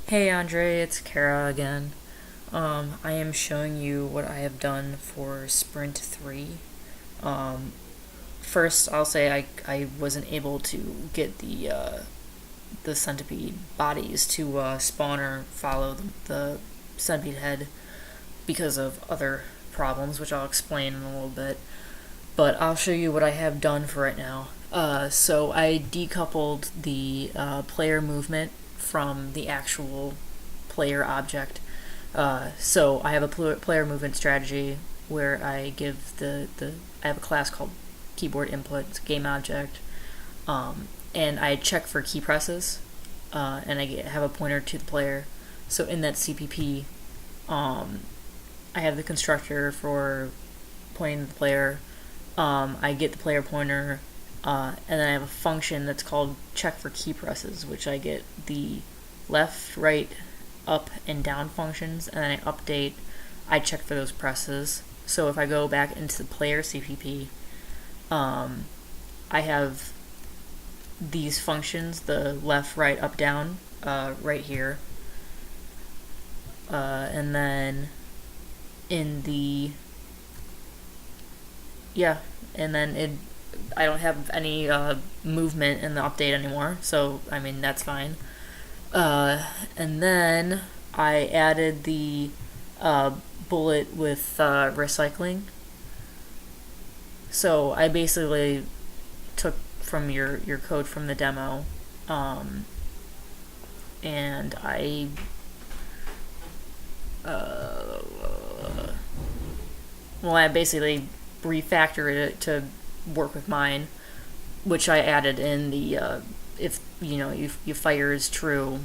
Hey Andre, it's Kara again. I am showing you what I have done for Sprint 3. Um, First, I'll say I wasn't able to get the centipede bodies to spawn or follow the centipede head because of other problems, which I'll explain in a little bit. But I'll show you what I have done for right now. So I decoupled the player movement from the actual player object. So I have a player movement strategy where I give I have a class called keyboard input, it's a game object, and I check for key presses, and I have a pointer to the player. So in that CPP, I have the constructor for pointing to the player. I get the player pointer, and then I have a function that's called check for key presses, which I get the left, right, up, and down functions, and then I check for those presses. So if I go back into the player CPP, I have these functions, the left, right, up, down, right here. And then in the yeah, and then I don't have any movement in the update anymore, so I mean that's fine. And then I added the bullet with recycling. So I basically took from your code from the demo, and I basically refactored it to work with mine, which I added in the if you fire is true,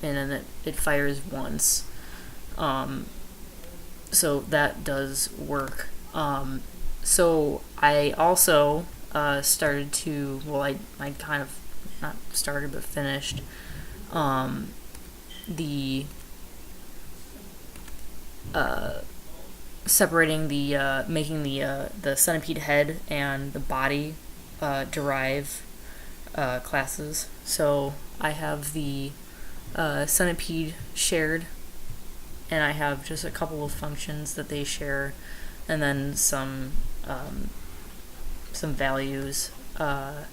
and then it fires once. So that does work. So I also started to I kind of not started but finished the separating the making the centipede head and the body derive classes. So I have the centipede shared, and I have just a couple of functions that they share, and then some values, and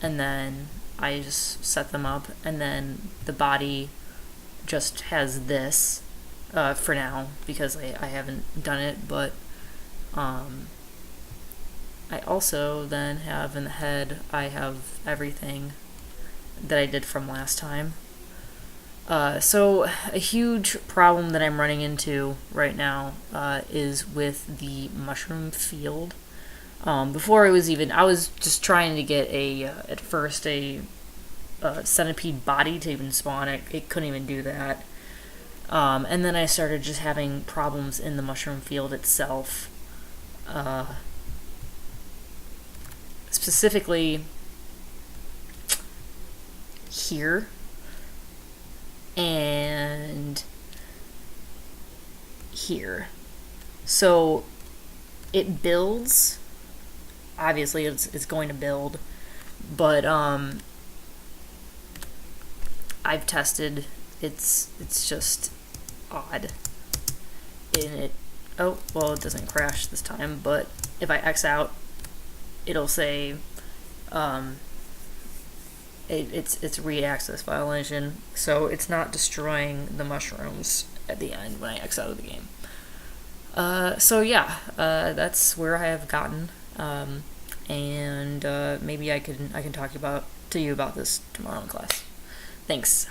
then I just set them up, and then the body just has this for now because I haven't done it, but I also then have in the head, I have everything that I did from last time. So a huge problem that I'm running into right now is with the mushroom field. Before I was just trying to get at first a centipede body to even spawn. It couldn't even do that. And then I started just having problems in the mushroom field itself. Specifically here and here. So it builds. Obviously it's going to build, but I've tested, it's just odd. And it doesn't crash this time, but if I X out, it'll say it's read access violation, so it's not destroying the mushrooms at the end when I X out of the game. So yeah, that's where I have gotten, and maybe I can talk to you about this tomorrow in class. Thanks.